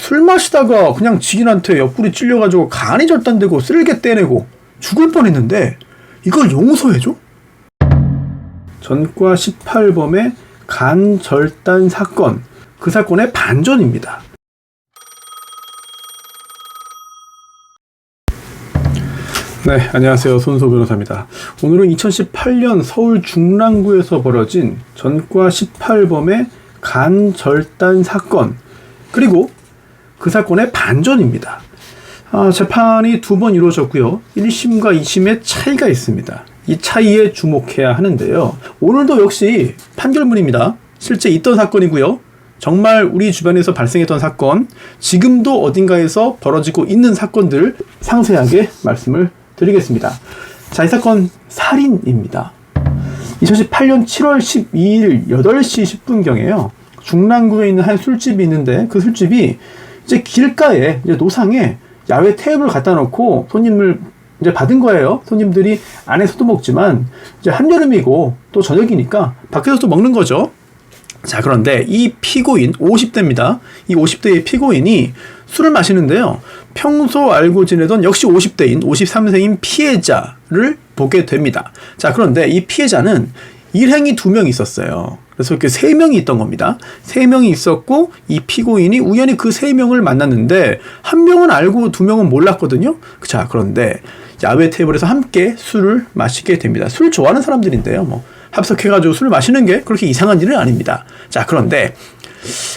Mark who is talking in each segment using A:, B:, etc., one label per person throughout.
A: 술 마시다가 그냥 지인한테 옆구리 찔려가지고 간이 절단되고 쓸개 떼내고 죽을 뻔했는데 이걸 용서해줘? 전과 18범의 간 절단 사건, 그 사건의 반전입니다. 네, 안녕하세요. 손소 변호사입니다. 오늘은 2018년 서울 중랑구에서 벌어진 전과 18범의 간 절단 사건, 그리고 그 사건의 반전입니다. 재판이 두 번 이루어졌고요. 1심과 2심의 차이가 있습니다. 이 차이에 주목해야 하는데요. 오늘도 역시 판결문입니다. 실제 있던 사건이고요. 정말 우리 주변에서 발생했던 사건, 지금도 어딘가에서 벌어지고 있는 사건들 상세하게 말씀을 드리겠습니다. 자, 이 사건 살인입니다. 2018년 7월 12일 8시 10분경에요. 중랑구에 있는 한 술집이 있는데 그 술집이 이제 길가에 이제 노상에 야외 테이블을 갖다 놓고 손님을 이제 받은 거예요. 손님들이 안에서도 먹지만 이제 한여름이고 또 저녁이니까 밖에서도 먹는 거죠. 자, 그런데 이 피고인 50대입니다. 이 50대의 피고인이 술을 마시는데요. 평소 알고 지내던 역시 50대인 53세인 피해자를 보게 됩니다. 자, 그런데 이 피해자는 일행이 2명 있었어요. 그래서 이렇게 3명이 있던 겁니다. 3명이 있었고 이 피고인이 우연히 그 3명을 만났는데 1명은 알고 2명은 몰랐거든요. 자, 그런데 야외 테이블에서 함께 술을 마시게 됩니다. 술 좋아하는 사람들인데요. 뭐 합석해가지고 술을 마시는 게 그렇게 이상한 일은 아닙니다. 자, 그런데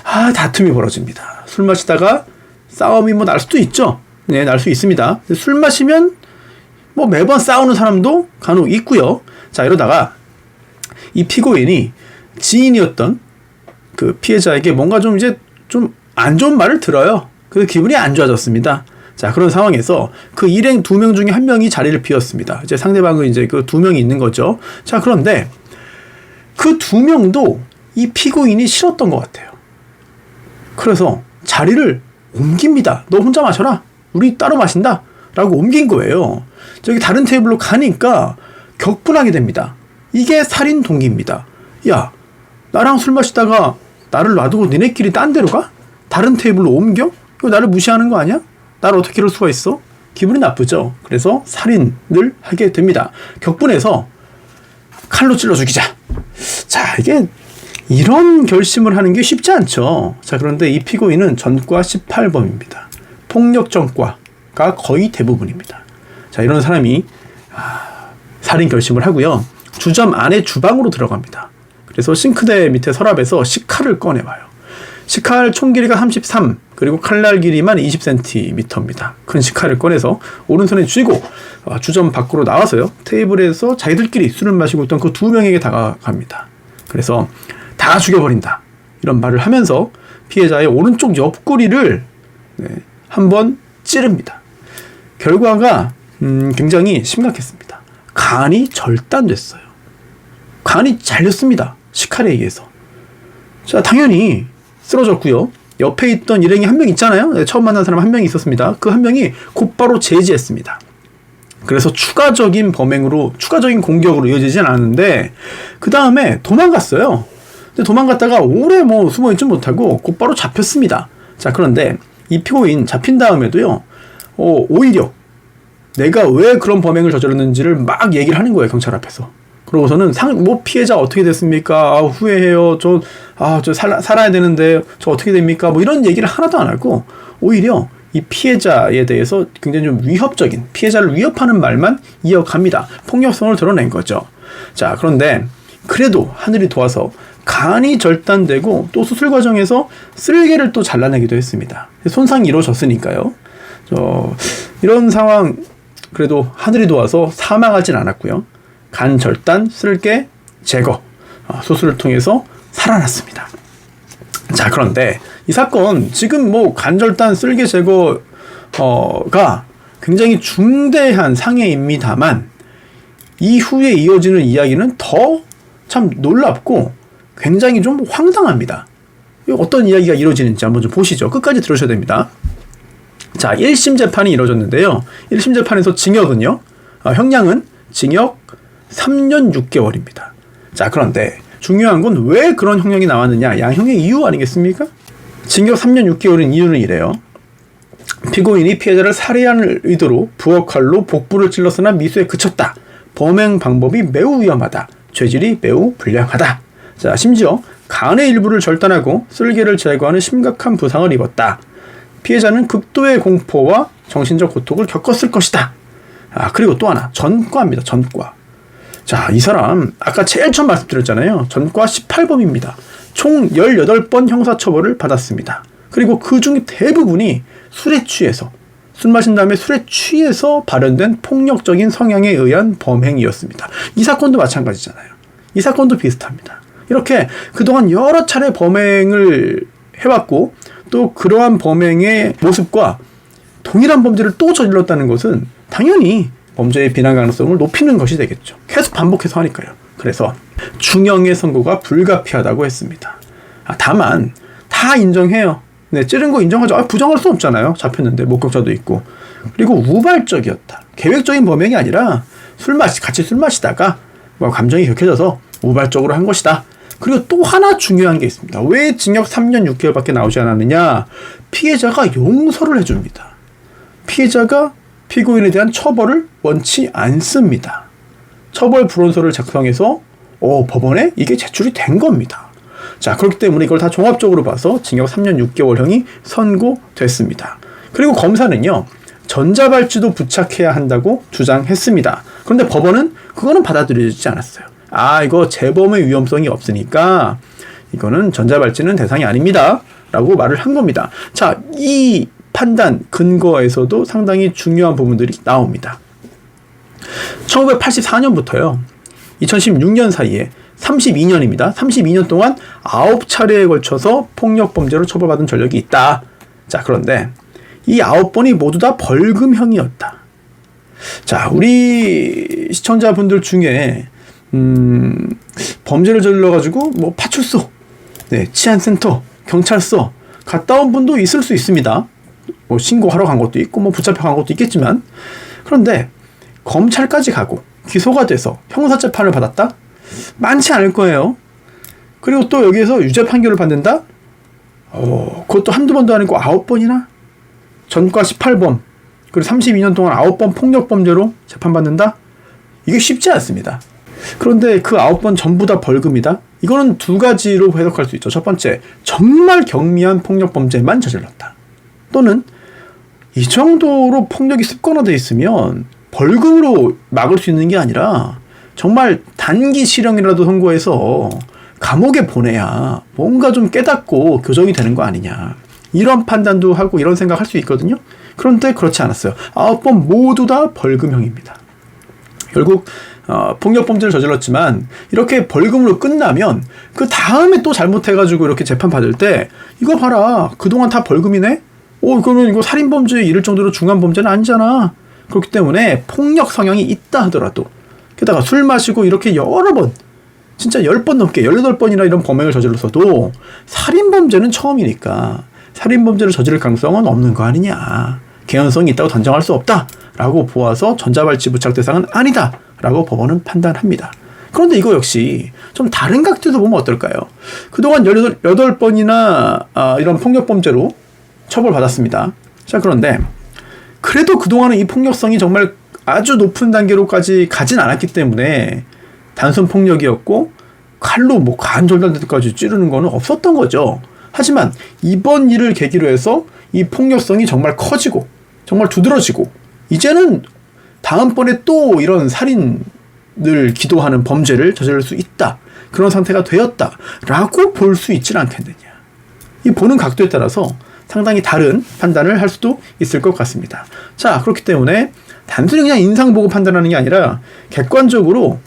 A: 다툼이 벌어집니다. 술 마시다가 싸움이 뭐 날 수도 있죠. 네, 날 수 있습니다. 술 마시면 뭐 매번 싸우는 사람도 간혹 있고요. 자, 이러다가 이 피고인이 지인이었던 그 피해자에게 뭔가 좀 이제 좀 안 좋은 말을 들어요. 그래서 기분이 안 좋아졌습니다. 자, 그런 상황에서 그 일행 2명 중에 1명이 자리를 비웠습니다. 이제 상대방은 이제 그 2명이 있는 거죠. 자, 그런데 그 2명도 이 피고인이 싫었던 것 같아요. 그래서 자리를 옮깁니다. 너 혼자 마셔라. 우리 따로 마신다. 라고 옮긴 거예요. 저기 다른 테이블로 가니까 격분하게 됩니다. 이게 살인 동기입니다. 야, 나랑 술 마시다가 나를 놔두고 니네끼리 딴 데로 가? 다른 테이블로 옮겨? 이거 나를 무시하는 거 아니야? 나를 어떻게 이럴 수가 있어? 기분이 나쁘죠. 그래서 살인을 하게 됩니다. 격분해서 칼로 찔러 죽이자. 자, 이게 이런 결심을 하는 게 쉽지 않죠. 자, 그런데 이 피고인은 전과 18범입니다. 폭력 전과가 거의 대부분입니다. 자, 이런 사람이 살인 결심을 하고요. 주점 안에 주방으로 들어갑니다. 그래서 싱크대 밑에 서랍에서 식칼을 꺼내와요. 식칼 총 길이가 33, 그리고 칼날 길이만 20cm입니다. 큰 식칼을 꺼내서 오른손에 쥐고 주점 밖으로 나와서요. 테이블에서 자기들끼리 술을 마시고 있던 그 2명에게 다가갑니다. 그래서 다 죽여버린다. 이런 말을 하면서 피해자의 오른쪽 옆구리를 한번 찌릅니다. 결과가 굉장히 심각했습니다. 간이 절단됐어요. 간이 잘렸습니다. 식칼에 의해서. 자, 당연히 쓰러졌고요. 옆에 있던 일행이 1명 있잖아요. 처음 만난 사람 1명이 있었습니다. 그 1명이 곧바로 제지했습니다. 그래서 추가적인 공격으로 이어지진 않았는데 그 다음에 도망갔어요. 근데 도망갔다가 오래 숨어있지 못하고 곧바로 잡혔습니다. 자, 그런데 이 피고인 잡힌 다음에도요. 오히려 내가 왜 그런 범행을 저질렀는지를 막 얘기를 하는 거예요. 경찰 앞에서. 그러고서는 피해자 어떻게 됐습니까? 후회해요. 저 살아야 되는데 저 어떻게 됩니까? 이런 얘기를 하나도 안 하고 오히려 이 피해자에 대해서 굉장히 좀 위협적인, 피해자를 위협하는 말만 이어갑니다. 폭력성을 드러낸 거죠. 자, 그런데 그래도 하늘이 도와서 간이 절단되고 또 수술 과정에서 쓸개를 또 잘라내기도 했습니다. 손상이 이루어졌으니까요. 이런 상황 그래도 하늘이 도와서 사망하진 않았고요. 간 절단, 쓸개 제거 수술을 통해서 살아났습니다. 자, 그런데 이 사건 지금 간 절단, 쓸개 제거가 굉장히 중대한 상해입니다만 이후에 이어지는 이야기는 더 참 놀랍고 굉장히 좀 황당합니다. 어떤 이야기가 이루어지는지 한번 좀 보시죠. 끝까지 들으셔야 됩니다. 자, 1심 재판이 이루어졌는데요. 1심 재판에서 징역은요. 형량은 징역 3년 6개월입니다. 자, 그런데 중요한 건 왜 그런 형량이 나왔느냐? 양형의 이유 아니겠습니까? 징역 3년 6개월인 이유는 이래요. 피고인이 피해자를 살해하는 의도로 부엌칼로 복부를 찔렀으나 미수에 그쳤다. 범행 방법이 매우 위험하다. 죄질이 매우 불량하다. 자, 심지어 간의 일부를 절단하고 쓸개를 제거하는 심각한 부상을 입었다. 피해자는 극도의 공포와 정신적 고통을 겪었을 것이다. 그리고 또 하나, 전과입니다. 전과. 자, 이 사람 아까 제일 처음 말씀드렸잖아요. 전과 18범입니다. 총 18번 형사처벌을 받았습니다. 그리고 그 중 대부분이 술에 취해서, 술 마신 다음에 술에 취해서 발현된 폭력적인 성향에 의한 범행이었습니다. 이 사건도 마찬가지잖아요. 이 사건도 비슷합니다. 이렇게 그동안 여러 차례 범행을 해왔고 또 그러한 범행의 모습과 동일한 범죄를 또 저질렀다는 것은 당연히 범죄의 비난 가능성을 높이는 것이 되겠죠. 계속 반복해서 하니까요. 그래서 중형의 선고가 불가피하다고 했습니다. 다만 다 인정해요. 네, 찌른 거 인정하죠. 부정할 수 없잖아요. 잡혔는데 목격자도 있고. 그리고 우발적이었다. 계획적인 범행이 아니라 같이 술 마시다가 감정이 격해져서 우발적으로 한 것이다. 그리고 또 하나 중요한 게 있습니다. 왜 징역 3년 6개월밖에 나오지 않았느냐? 피해자가 용서를 해줍니다. 피해자가 피고인에 대한 처벌을 원치 않습니다. 처벌 불원서를 작성해서 법원에 이게 제출이 된 겁니다. 자, 그렇기 때문에 이걸 다 종합적으로 봐서 징역 3년 6개월형이 선고됐습니다. 그리고 검사는요, 전자발찌도 부착해야 한다고 주장했습니다. 그런데 법원은 그거는 받아들여지지 않았어요. 이거 재범의 위험성이 없으니까 이거는 전자발찌는 대상이 아닙니다. 라고 말을 한 겁니다. 자, 이 판단 근거에서도 상당히 중요한 부분들이 나옵니다. 1984년부터요. 2016년 사이에 32년입니다. 32년 동안 9차례에 걸쳐서 폭력범죄로 처벌받은 전력이 있다. 자, 그런데 이 9번이 모두 다 벌금형이었다. 자, 우리 시청자분들 중에 범죄를 저질러가지고 파출소, 치안센터, 경찰서 갔다 온 분도 있을 수 있습니다. 신고하러 간 것도 있고 붙잡혀 간 것도 있겠지만, 그런데 검찰까지 가고 기소가 돼서 형사재판을 받았다? 많지 않을 거예요. 그리고 또 여기에서 유죄 판결을 받는다? 그것도 한두 번도 아니고 9번이나? 전과 18범, 그리고 32년 동안 9번 폭력범죄로 재판받는다? 이게 쉽지 않습니다. 그런데 그 9번 전부 다 벌금이다? 이거는 두 가지로 해석할 수 있죠. 첫 번째, 정말 경미한 폭력범죄만 저질렀다. 또는 이 정도로 폭력이 습관화되어 있으면 벌금으로 막을 수 있는 게 아니라 정말 단기 실형이라도 선고해서 감옥에 보내야 뭔가 좀 깨닫고 교정이 되는 거 아니냐. 이런 판단도 하고 이런 생각할 수 있거든요. 그런데 그렇지 않았어요. 9번 모두 다 벌금형입니다. 결국 폭력범죄를 저질렀지만 이렇게 벌금으로 끝나면 그 다음에 또 잘못해가지고 이렇게 재판받을 때 이거 봐라, 그동안 다 벌금이네? 이거는 이거 살인범죄에 이를 정도로 중한 범죄는 아니잖아. 그렇기 때문에 폭력 성향이 있다 하더라도, 게다가 술 마시고 이렇게 여러 번, 진짜 10번 넘게 18번이나 이런 범행을 저질렀어도 살인범죄는 처음이니까 살인범죄를 저지를 가능성은 없는 거 아니냐. 개연성이 있다고 단정할 수 없다라고 보아서 전자발찌 부착 대상은 아니다라고 법원은 판단합니다. 그런데 이거 역시 좀 다른 각도에서 보면 어떨까요? 그동안 18번이나 이런 폭력범죄로 처벌받았습니다. 자, 그런데 그래도 그동안은 이 폭력성이 정말 아주 높은 단계로까지 가진 않았기 때문에 단순 폭력이었고 칼로 간 절단까지 찌르는 거는 없었던 거죠. 하지만 이번 일을 계기로 해서 이 폭력성이 정말 커지고 정말 두드러지고 이제는 다음번에 또 이런 살인을 기도하는 범죄를 저지를 수 있다. 그런 상태가 되었다라고 볼 수 있지는 않겠느냐. 이 보는 각도에 따라서 상당히 다른 판단을 할 수도 있을 것 같습니다. 자, 그렇기 때문에 단순히 그냥 인상 보고 판단하는 게 아니라 객관적으로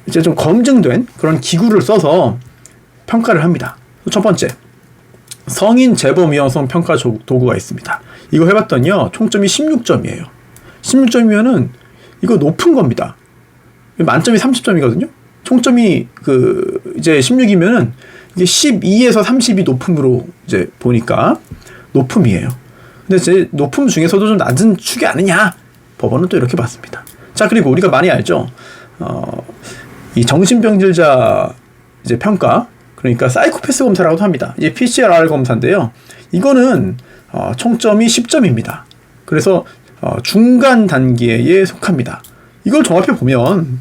A: 이제 좀 검증된 그런 기구를 써서 평가를 합니다. 첫 번째, 성인 재범 위험성 평가 도구가 있습니다. 이거 해봤더니요, 총점이 16점이에요. 16점이면은 이거 높은 겁니다. 만점이 30점이거든요. 총점이 이제 16이면은 이게 12에서 30이 높음으로 이제 보니까 높음이에요. 근데 제 높음 중에서도 좀 낮은 축이 아니냐? 법원은 또 이렇게 봤습니다. 자, 그리고 우리가 많이 알죠. 이 정신병질자 이제 평가, 그러니까 사이코패스 검사라고도 합니다. 이제 PCR 검사인데요. 이거는 총점이 10점입니다. 그래서 중간 단계에 속합니다. 이걸 종합해 보면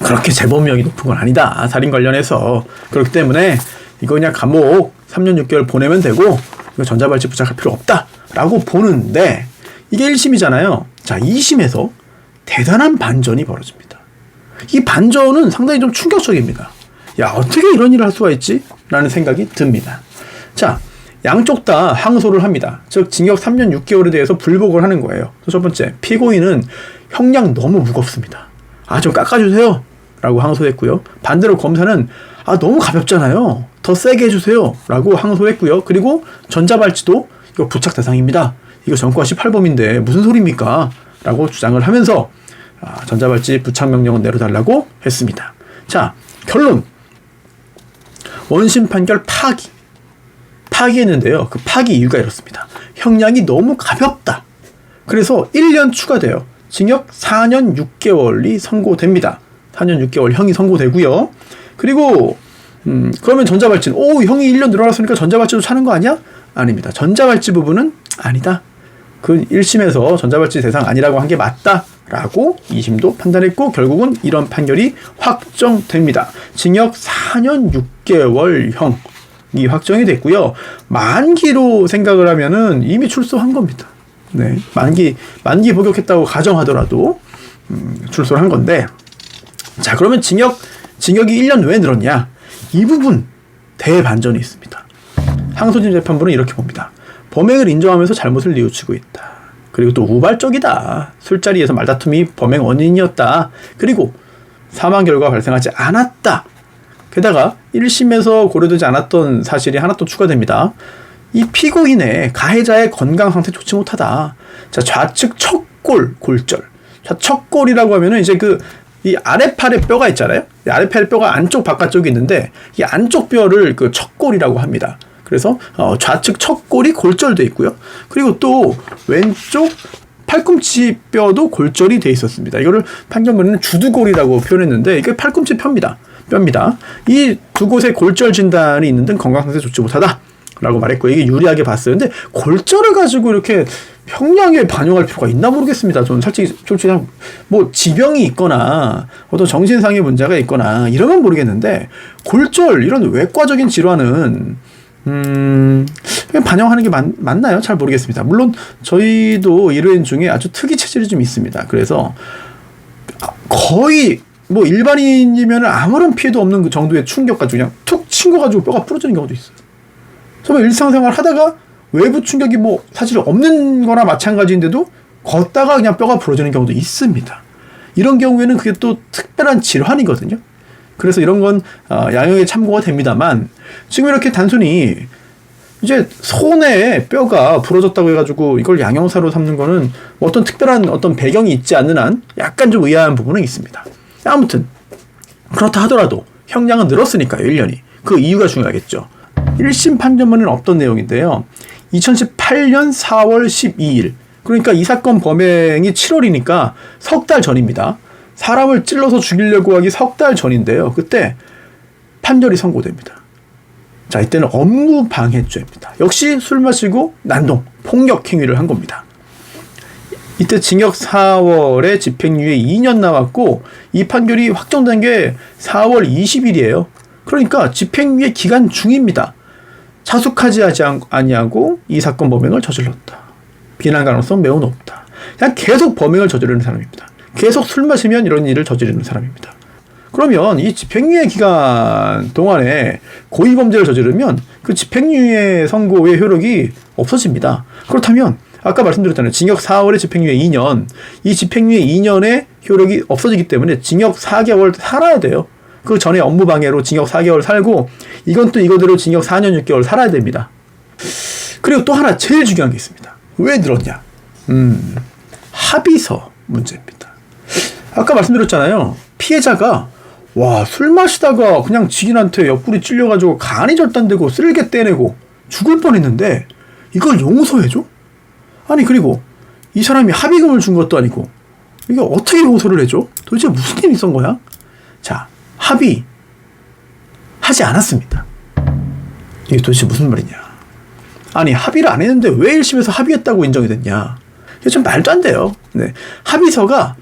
A: 그렇게 재범위험이 높은 건 아니다. 살인 관련해서. 그렇기 때문에 이거 그냥 감옥 3년 6개월 보내면 되고 이거 전자발찌 부착할 필요 없다라고 보는데 이게 1심이잖아요. 자, 2심에서 대단한 반전이 벌어집니다. 이 반전은 상당히 좀 충격적입니다. 야, 어떻게 이런 일을 할 수가 있지? 라는 생각이 듭니다. 자, 양쪽 다 항소를 합니다. 즉 징역 3년 6개월에 대해서 불복을 하는 거예요. 첫 번째, 피고인은 형량 너무 무겁습니다. 좀 깎아주세요 라고 항소했고요. 반대로 검사는 너무 가볍잖아요. 더 세게 해주세요 라고 항소했고요. 그리고 전자발찌도 이거 부착 대상입니다. 이거 전과 18범인데 무슨 소리입니까? 라고 주장을 하면서 전자발찌 부착 명령은 내려달라고 했습니다. 자, 결론. 원심 판결 파기했는데요. 그 파기 이유가 이렇습니다. 형량이 너무 가볍다. 그래서 1년 추가돼요. 징역 4년 6개월이 선고됩니다. 4년 6개월 형이 선고되고요. 그리고 그러면 전자발찌는 형이 1년 늘어났으니까 전자발찌도 차는 거 아니야? 아닙니다. 전자발찌 부분은 아니다. 그 1심에서 전자발찌 대상 아니라고 한 게 맞다라고 2심도 판단했고 결국은 이런 판결이 확정됩니다. 징역 4년 6개월형이 확정이 됐고요. 만기로 생각을 하면은 이미 출소한 겁니다. 네, 만기 복역했다고 가정하더라도 출소를 한 건데, 자, 그러면 징역이 1년 왜 늘었냐? 이 부분 대반전이 있습니다. 항소심 재판부는 이렇게 봅니다. 범행을 인정하면서 잘못을 뉘우치고 있다. 그리고 또 우발적이다. 술자리에서 말다툼이 범행 원인이었다. 그리고 사망 결과가 발생하지 않았다. 게다가 1심에서 고려되지 않았던 사실이 하나 또 추가됩니다. 이 피고인의 가해자의 건강 상태 좋지 못하다. 자, 좌측 척골 골절. 자, 척골이라고 하면은 이제 이 아래팔의 뼈가 있잖아요. 이 아래팔의 뼈가 안쪽 바깥쪽이 있는데 이 안쪽 뼈를 그 척골이라고 합니다. 그래서 좌측 척골이 골절돼 있고요. 그리고 또 왼쪽 팔꿈치 뼈도 골절이 돼 있었습니다. 이거를 판결문에는 주두골이라고 표현했는데 이게 팔꿈치 뼈입니다. 이 두 곳에 골절 진단이 있는 등 건강 상태 좋지 못하다. 라고 말했고 이게 유리하게 봤어요. 근데 골절을 가지고 이렇게 형량에 반영할 필요가 있나 모르겠습니다. 저는 솔직히 뭐 지병이 있거나 어떤 정신상의 문제가 있거나 이러면 모르겠는데 골절 이런 외과적인 질환은 반영하는 게 맞나요? 잘 모르겠습니다. 물론 저희도 의뢰인 중에 아주 특이 체질이 좀 있습니다. 그래서 거의 뭐 일반인이면 아무런 피해도 없는 그 정도의 충격 가지고 그냥 툭 친 거 가지고 뼈가 부러지는 경우도 있어요. 정말 일상생활 하다가 외부 충격이 뭐 사실 없는 거나 마찬가지인데도 걷다가 그냥 뼈가 부러지는 경우도 있습니다. 이런 경우에는 그게 또 특별한 질환이거든요. 그래서 이런 건 양형에 참고가 됩니다만 지금 이렇게 단순히 이제 손에 뼈가 부러졌다고 해가지고 이걸 양형사로 삼는 거는 어떤 특별한 어떤 배경이 있지 않는 한 약간 좀 의아한 부분은 있습니다. 아무튼 그렇다 하더라도 형량은 늘었으니까요. 1년이. 그 이유가 중요하겠죠. 1심 판결문은 어떤 내용인데요. 2018년 4월 12일 그러니까 이 사건 범행이 7월이니까 석 달 전입니다. 사람을 찔러서 죽이려고 하기 석 달 전인데요. 그때 판결이 선고됩니다. 자, 이때는 업무방해죄입니다. 역시 술 마시고 난동, 폭력 행위를 한 겁니다. 이때 징역 4월에 집행유예 2년 나왔고 이 판결이 확정된 게 4월 20일이에요. 그러니까 집행유예 기간 중입니다. 자숙하지 아니하고 이 사건 범행을 저질렀다. 비난 가능성 매우 높다. 그냥 계속 범행을 저지르는 사람입니다. 계속 술 마시면 이런 일을 저지르는 사람입니다. 그러면 이 집행유예 기간 동안에 고의범죄를 저지르면 그 집행유예 선고의 효력이 없어집니다. 그렇다면 아까 말씀드렸잖아요. 징역 4월에 집행유예 2년. 이 집행유예 2년의 효력이 없어지기 때문에 징역 4개월 살아야 돼요. 그 전에 업무방해로 징역 4개월 살고 이건 또 이거대로 징역 4년 6개월 살아야 됩니다. 그리고 또 하나 제일 중요한 게 있습니다. 왜 늘었냐? 합의서 문제입니다. 아까 말씀드렸잖아요. 피해자가 술 마시다가 그냥 지인한테 옆구리 찔려가지고 간이 절단되고 쓸개 떼내고 죽을 뻔했는데 이걸 용서해줘? 아니 그리고 이 사람이 합의금을 준 것도 아니고 이게 어떻게 용서를 해줘? 도대체 무슨 일이 있었던 거야? 자, 하지 않았습니다. 이게 도대체 무슨 말이냐. 아니 합의를 안 했는데 왜 1심에서 합의했다고 인정이 됐냐. 이게 좀 말도 안 돼요. 네. 합의서가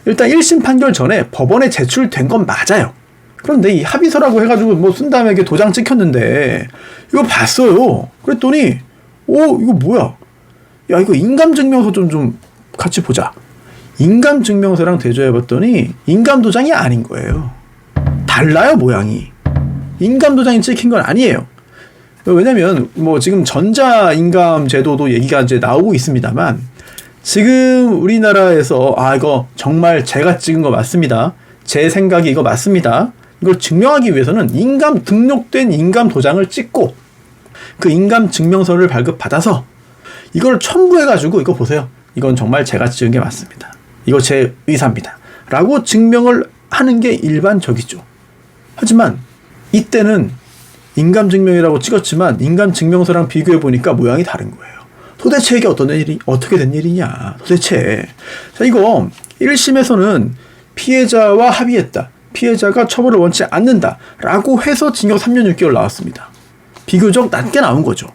A: 일단 1심 판결 전에 법원에 제출된 건 맞아요. 그런데 이 합의서라고 해가지고 뭐 쓴 다음에 이게 도장 찍혔는데 이거 봤어요. 그랬더니 이거 뭐야. 야 이거 인감증명서 좀 같이 보자. 인감증명서랑 대조해봤더니 인감도장이 아닌 거예요. 달라요 모양이. 인감도장이 찍힌 건 아니에요. 왜냐면 뭐 지금 전자인감 제도도 얘기가 이제 나오고 있습니다만 지금 우리나라에서 이거 정말 제가 찍은 거 맞습니다. 제 생각이 이거 맞습니다. 이걸 증명하기 위해서는 등록된 인감 도장을 찍고 그 인감 증명서를 발급받아서 이걸 첨부해가지고 이거 보세요. 이건 정말 제가 찍은 게 맞습니다. 이거 제 의사입니다. 라고 증명을 하는 게 일반적이죠. 하지만 이때는 인감증명이라고 찍었지만 인감증명서랑 비교해보니까 모양이 다른 거예요. 도대체 이게 어떻게 된 일이냐. 도대체. 자, 이거 1심에서는 피해자와 합의했다. 피해자가 처벌을 원치 않는다. 라고 해서 징역 3년 6개월 나왔습니다. 비교적 낮게 나온 거죠.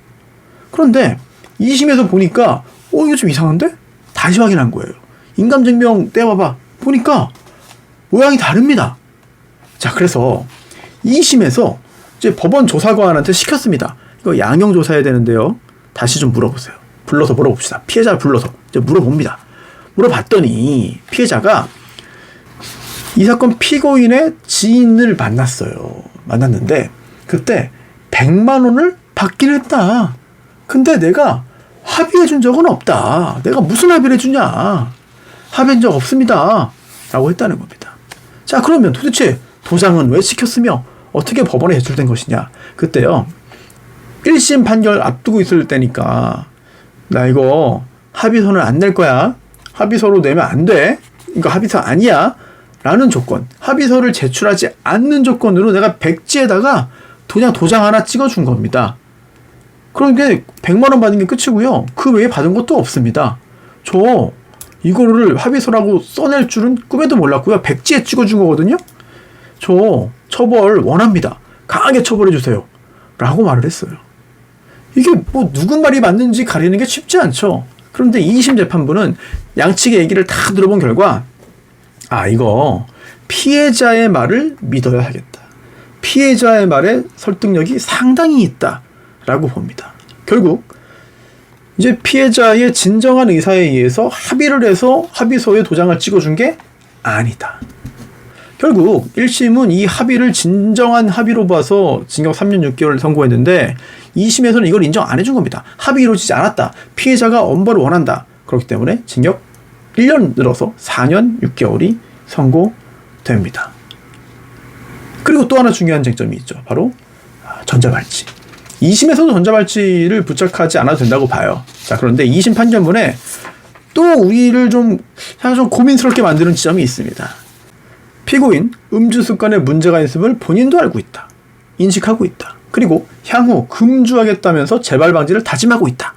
A: 그런데 2심에서 보니까 이거 좀 이상한데? 다시 확인한 거예요. 인감증명 떼봐봐. 보니까 모양이 다릅니다. 자, 그래서 2심에서 이제 법원 조사관한테 시켰습니다. 이거 양형조사해야 되는데요. 다시 좀 물어보세요. 불러서 물어봅시다. 피해자를 불러서 이제 물어봅니다. 물어봤더니 피해자가 이 사건 피고인의 지인을 만났는데 그때 100만 원을 받긴 했다. 근데 내가 합의해 준 적은 없다. 내가 무슨 합의를 해주냐. 합의한 적 없습니다. 라고 했다는 겁니다. 자, 그러면 도대체 도장은 왜 시켰으며 어떻게 법원에 제출된 것이냐. 그때요 1심 판결 앞두고 있을 때니까 나 이거 합의서는 안 낼 거야. 합의서로 내면 안 돼. 이거 합의서 아니야. 라는 조건, 합의서를 제출하지 않는 조건으로 내가 백지에다가 그냥 도장 하나 찍어준 겁니다. 그러니까 100만 원 받은 게 끝이고요. 그 외에 받은 것도 없습니다. 저 이거를 합의서라고 써낼 줄은 꿈에도 몰랐고요. 백지에 찍어준 거거든요. 저 처벌 원합니다. 강하게 처벌해 주세요. 라고 말을 했어요. 이게 뭐 누구 말이 맞는지 가리는 게 쉽지 않죠. 그런데 2심 재판부는 양측의 얘기를 다 들어본 결과 이거 피해자의 말을 믿어야 하겠다. 피해자의 말에 설득력이 상당히 있다라고 봅니다. 결국 이제 피해자의 진정한 의사에 의해서 합의를 해서 합의서에 도장을 찍어준 게 아니다. 결국 1심은 이 합의를 진정한 합의로 봐서 징역 3년 6개월을 선고했는데 2심에서는 이걸 인정 안 해준 겁니다. 합의 이루어지지 않았다. 피해자가 엄벌을 원한다. 그렇기 때문에 징역 1년 늘어서 4년 6개월이 선고됩니다. 그리고 또 하나 중요한 쟁점이 있죠. 바로 전자발찌. 2심에서도 전자발찌를 부착하지 않아도 된다고 봐요. 자, 그런데 2심 판결문에 또 우리를 좀 고민스럽게 만드는 지점이 있습니다. 피고인 음주 습관에 문제가 있음을 본인도 알고 있다. 인식하고 있다. 그리고 향후 금주하겠다면서 재발 방지를 다짐하고 있다.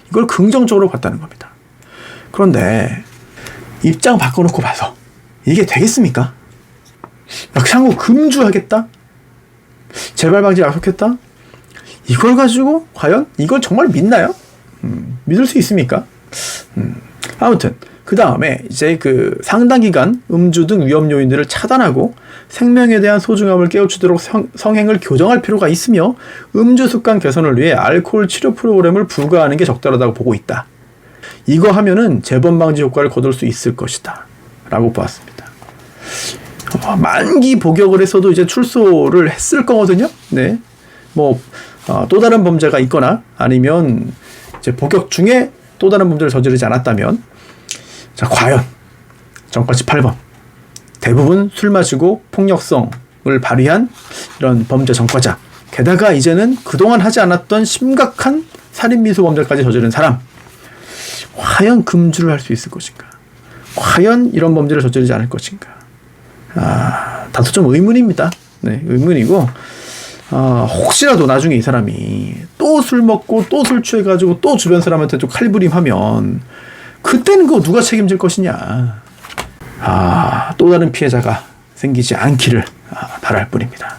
A: 이걸 긍정적으로 봤다는 겁니다. 그런데 입장 바꿔놓고 봐서 이게 되겠습니까? 향후 금주하겠다? 재발 방지 약속했다? 이걸 가지고 과연 이걸 정말 믿나요? 믿을 수 있습니까? 아무튼 그 다음에 이제 그 상당 기간 음주 등 위험 요인들을 차단하고 생명에 대한 소중함을 깨우치도록 성행을 교정할 필요가 있으며 음주 습관 개선을 위해 알코올 치료 프로그램을 부과하는 게 적절하다고 보고 있다. 이거 하면은 재범 방지 효과를 거둘 수 있을 것이다. 라고 보았습니다. 만기 복역을 했어도 이제 출소를 했을 거거든요. 네. 또 다른 범죄가 있거나 아니면 이제 복역 중에 또 다른 범죄를 저지르지 않았다면 자, 과연 전과치 8번 대부분 술 마시고 폭력성을 발휘한 이런 범죄 전과자, 게다가 이제는 그동안 하지 않았던 심각한 살인미수 범죄까지 저지른 사람, 과연 금주를 할 수 있을 것인가? 과연 이런 범죄를 저지르지 않을 것인가? 다소 좀 의문입니다. 네, 의문이고 혹시라도 나중에 이 사람이 또 술 먹고 또 술 취해가지고 또 주변 사람한테 또 칼부림하면 그때는 그거 누가 책임질 것이냐. 또 다른 피해자가 생기지 않기를 바랄 뿐입니다.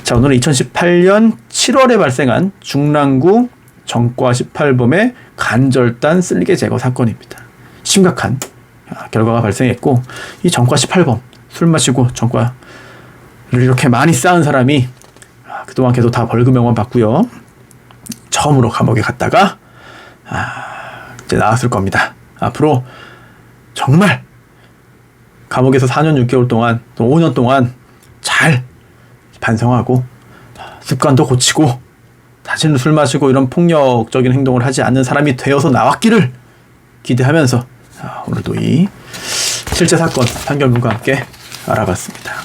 A: 자, 자, 오늘은 2018년 7월에 발생한 중랑구 전과 18범의 간절단 쓸개 제거 사건입니다. 심각한 결과가 발생했고, 이 전과 18범, 술 마시고 전과를 이렇게 많이 쌓은 사람이 그동안 계속 다 벌금형만 받고요. 처음으로 감옥에 갔다가 이제 나왔을 겁니다. 앞으로 정말 감옥에서 4년 6개월 동안, 또 5년 동안 잘 반성하고 습관도 고치고 다시는 술 마시고 이런 폭력적인 행동을 하지 않는 사람이 되어서 나왔기를 기대하면서 오늘도 이 실제 사건 판결문과 함께 알아봤습니다.